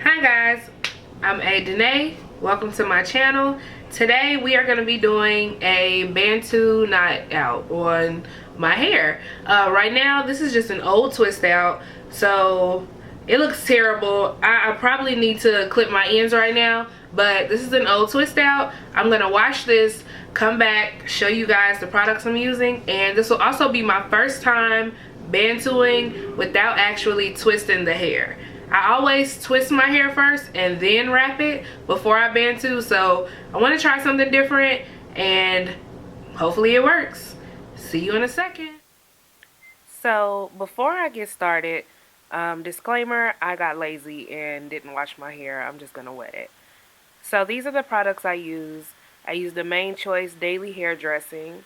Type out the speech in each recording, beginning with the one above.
Hi guys, I'm Danae. Welcome to my channel. Today we are going to be doing a Bantu knot out on my hair. Right now this is just an old twist out, so it looks terrible. I probably need to clip my ends right now, but this is an old twist out. I'm going to wash this, come back, show you guys the products I'm using, and this will also be my first time Bantuing without actually twisting the hair. I always twist my hair first and then wrap it before I bantu, so I want to try something different and hopefully it works. See you in a second. So before I get started, disclaimer, I got lazy and didn't wash my hair. I'm just going to wet it. So these are the products I use. I use the Main Choice Daily Hair Dressing.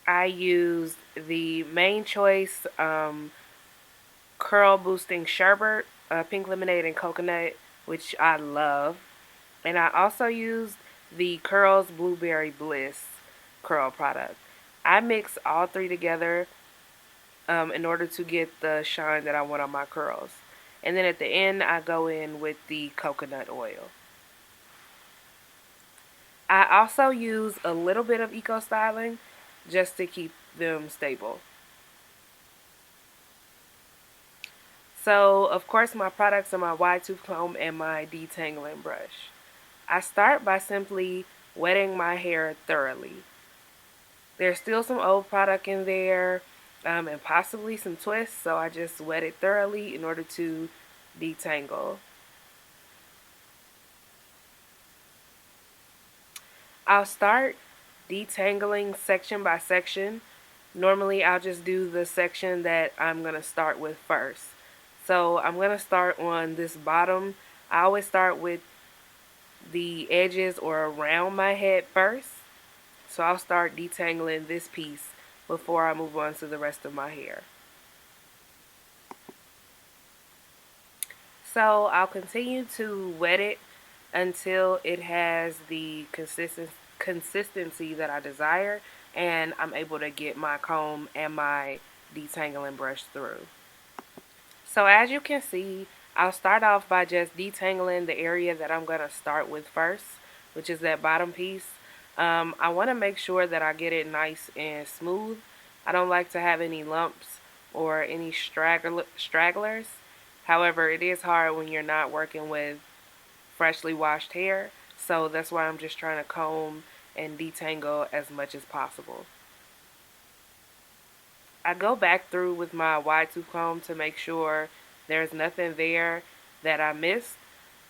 I use the Main Choice Curl Boosting Sherbet, Pink Lemonade and Coconut, which I love. And I also used the Curls Blueberry Bliss curl product. I mix all three together in order to get the shine that I want on my curls. And then at the end, I go in with the coconut oil. I also use a little bit of Eco Styling just to keep them stable. So, of course, my products are my wide tooth comb and my detangling brush. I start by simply wetting my hair thoroughly. There's still some old product in there and possibly some twists, so I just wet it thoroughly in order to detangle. I'll start detangling section by section. Normally, I'll just do the section that I'm going to start with first. So I'm going to start on this bottom. I always start with the edges or around my head first. So I'll start detangling this piece before I move on to the rest of my hair. So I'll continue to wet it until it has the consistency that I desire and I'm able to get my comb and my detangling brush through. So as you can see, I'll start off by just detangling the area that I'm going to start with first, which is that bottom piece. I want to make sure that I get it nice and smooth. I don't like to have any lumps or any stragglers. However, it is hard when you're not working with freshly washed hair, so that's why I'm just trying to comb and detangle as much as possible. I go back through with my wide tooth comb to make sure there's nothing there that I missed,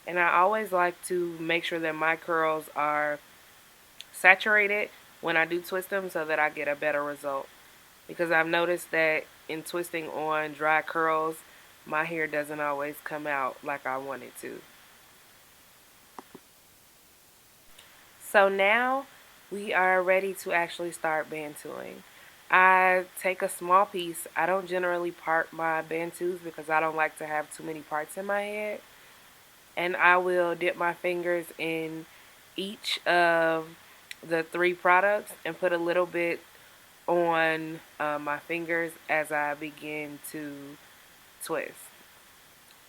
and I always like to make sure that my curls are saturated when I do twist them so that I get a better result, because I've noticed that in twisting on dry curls my hair doesn't always come out like I want it to. So now we are ready to actually start bantuing. I take a small piece. I don't generally part my bantus because I don't like to have too many parts in my head. And I will dip my fingers in each of the three products and put a little bit on my fingers as I begin to twist.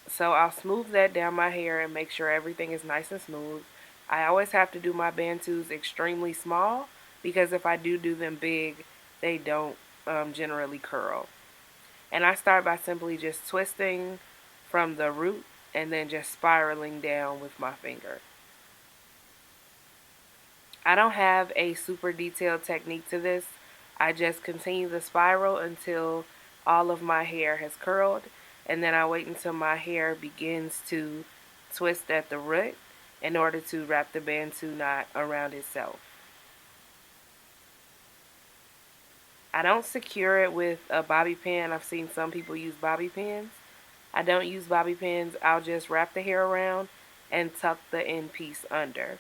So I'll smooth that down my hair and make sure everything is nice and smooth. I always have to do my bantus extremely small because if I do them big, they don't generally curl. And I start by simply just twisting from the root and then just spiraling down with my finger. I don't have a super detailed technique to this. I just continue the spiral until all of my hair has curled, and then I wait until my hair begins to twist at the root in order to wrap the bantu knot around itself. I don't secure it with a bobby pin. I've seen some people use bobby pins. I don't use bobby pins. I'll just wrap the hair around and tuck the end piece under.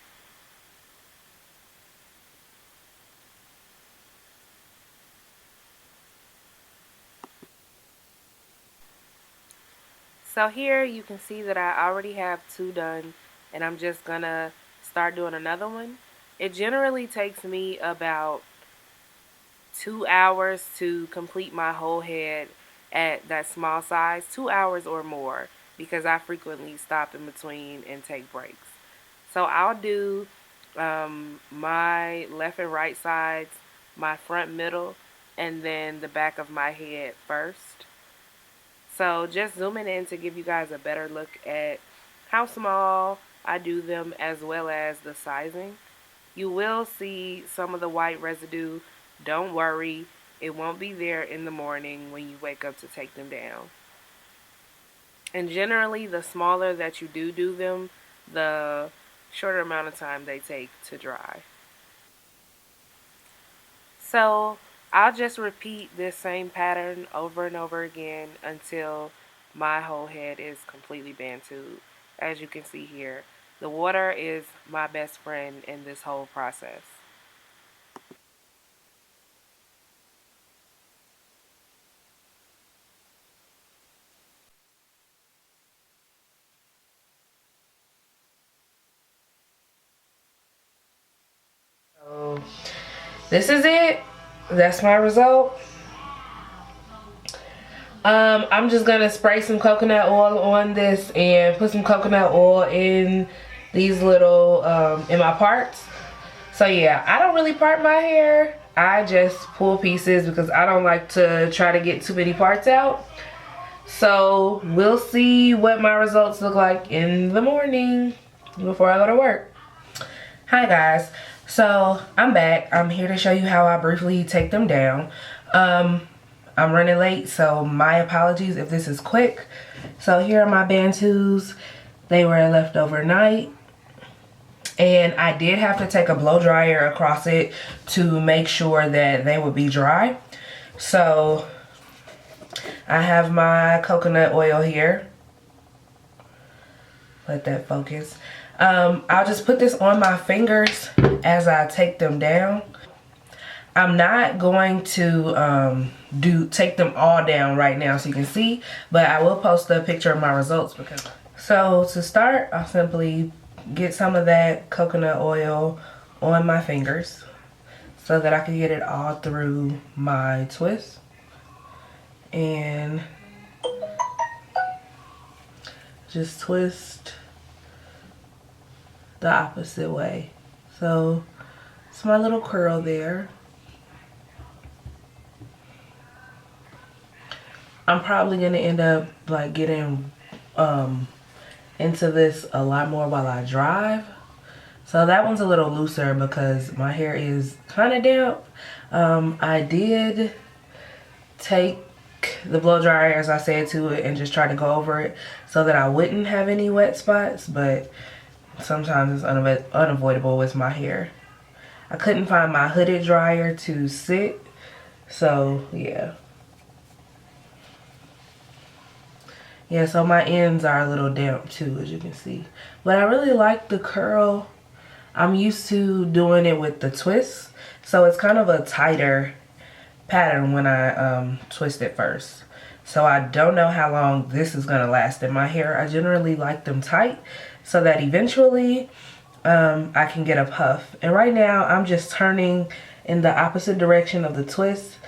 So here you can see that I already have two done, and I'm just gonna start doing another one. It generally takes me about 2 hours to complete my whole head, at that small size 2 hours or more because I frequently stop in between and take breaks. So I'll do my left and right sides, my front middle, and then the back of my head first. So just zooming in to give you guys a better look at how small I do them as well as the sizing. You will see some of the white residue. Don't worry, it won't be there in the morning when you wake up to take them down. And generally, the smaller that you do them, the shorter amount of time they take to dry. So I'll just repeat this same pattern over and over again until my whole head is completely bantued. As you can see here, the water is my best friend in this whole process. So this is it. That's my result. I'm just gonna spray some coconut oil on this and put some coconut oil in these little in my parts. So yeah, I don't really part my hair. I just pull pieces because I don't like to try to get too many parts out. So we'll see what my results look like in the morning before I go to work. Hi guys, so I'm back. I'm here to show you how I briefly take them down. I'm running late, so my apologies if this is quick. So here are my Bantus. They were left overnight. And I did have to take a blow dryer across it to make sure that they would be dry. So I have my coconut oil here. Let that focus. I'll just put this on my fingers as I take them down. I'm not going to take them all down right now so you can see, but I will post a picture of my results. So to start, I'll simply get some of that coconut oil on my fingers so that I can get it all through my twist. And just twist the opposite way. So it's my little curl there. I'm probably gonna end up like getting into this a lot more while I drive. So that one's a little looser because my hair is kind of damp. I did take the blow dryer, as I said, to it and just try to go over it so that I wouldn't have any wet spots, but sometimes it's unavoidable with my hair. I couldn't find my hooded dryer to sit, so yeah. Yeah, so my ends are a little damp too, as you can see. But I really like the curl. I'm used to doing it with the twist, so it's kind of a tighter pattern when I twist it first. So I don't know how long this is gonna last in my hair. I generally like them tight so that eventually I can get a puff. And right now I'm just turning in the opposite direction of the twist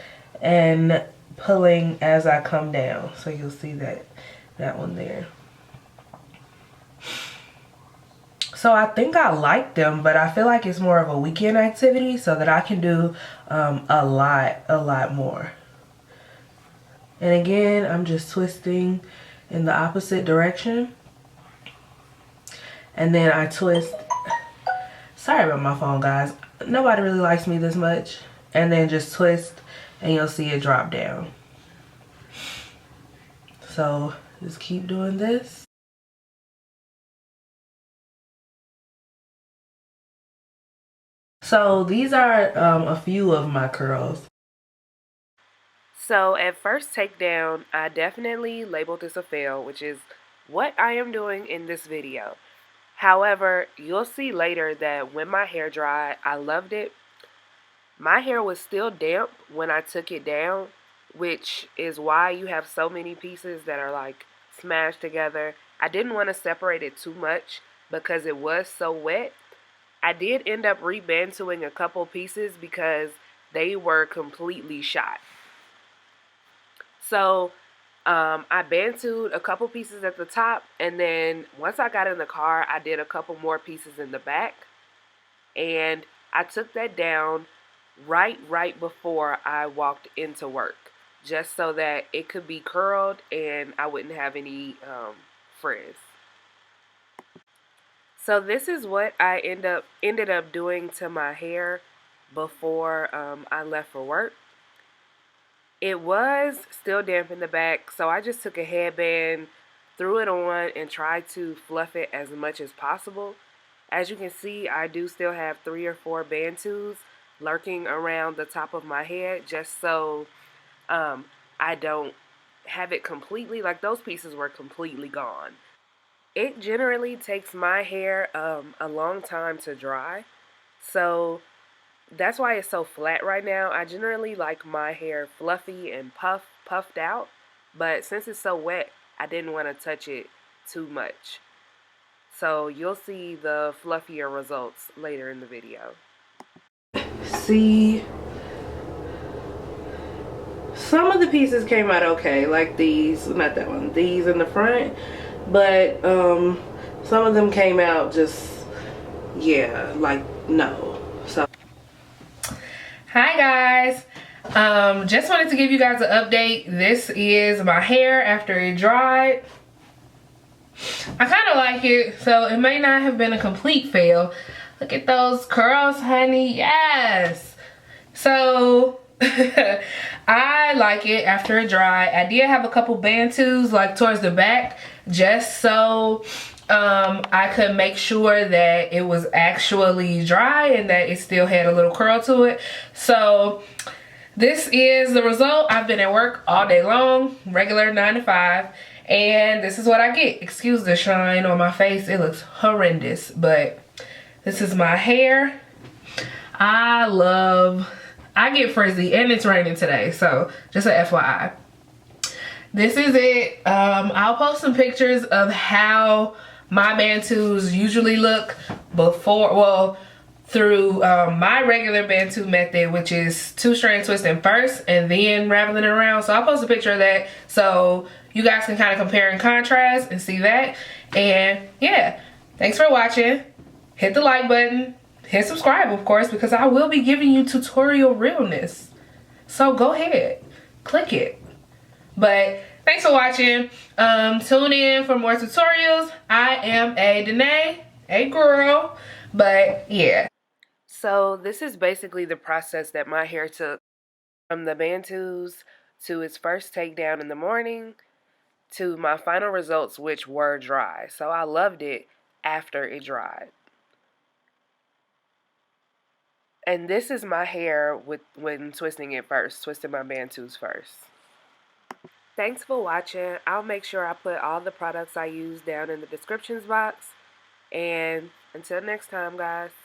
and pulling as I come down. So you'll see that one there. So I think I like them, but I feel like it's more of a weekend activity so that I can do a lot more. And again, I'm just twisting in the opposite direction. And then I twist. Sorry about my phone, guys. Nobody really likes me this much. And then just twist and you'll see it drop down. So just keep doing this. So these are a few of my curls. So at first takedown, I definitely labeled this a fail, which is what I am doing in this video. However, you'll see later that when my hair dried, I loved it. My hair was still damp when I took it down, which is why you have so many pieces that are like smashed together. I didn't want to separate it too much because it was so wet. I did end up rebantuing a couple pieces because they were completely shot. So I bantued a couple pieces at the top, and then once I got in the car, I did a couple more pieces in the back, and I took that down right before I walked into work, just so that it could be curled and I wouldn't have any frizz. So this is what I ended up doing to my hair before I left for work. It was still damp in the back, so I just took a headband, threw it on, and tried to fluff it as much as possible. As you can see, I do still have 3 or 4 bantus lurking around the top of my head, just so I don't have it completely, like those pieces were completely gone. It generally takes my hair a long time to dry, so that's why it's so flat right now. I generally like my hair fluffy and puffed out, but since it's so wet, I didn't want to touch it too much. So you'll see the fluffier results later in the video. See, some of the pieces came out okay, like these, not that one, these in the front, but some of them came out just, yeah, like no. So hi guys, just wanted to give you guys an update. This is my hair after it dried. I kind of like it, so it may not have been a complete fail. Look at those curls, honey. Yes. So I like it after it dried. I did have a couple bantus like towards the back, just so I could make sure that it was actually dry and that it still had a little curl to it. So this is the result. I've been at work all day long, regular 9 to 5, and this is what I get. Excuse the shine on my face. It looks horrendous, but this is my hair. I get frizzy, and it's raining today, so just a FYI. This is it. I'll post some pictures of how my bantus usually look before, well, through my regular bantu method, which is 2-strand twisting first and then raveling it around. So I'll post a picture of that so you guys can kind of compare and contrast and see that. And yeah, thanks for watching. Hit the like button. Hit subscribe, of course, because I will be giving you tutorial realness. So go ahead, click it. But thanks for watching. Tune in for more tutorials. I am a Danae, a girl, but yeah. So this is basically the process that my hair took from the bantus to its first takedown in the morning to my final results, which were dry. So I loved it after it dried. And this is my hair when twisting it first, twisting my bantus first. Thanks for watching. I'll make sure I put all the products I use down in the descriptions box. And until next time, guys.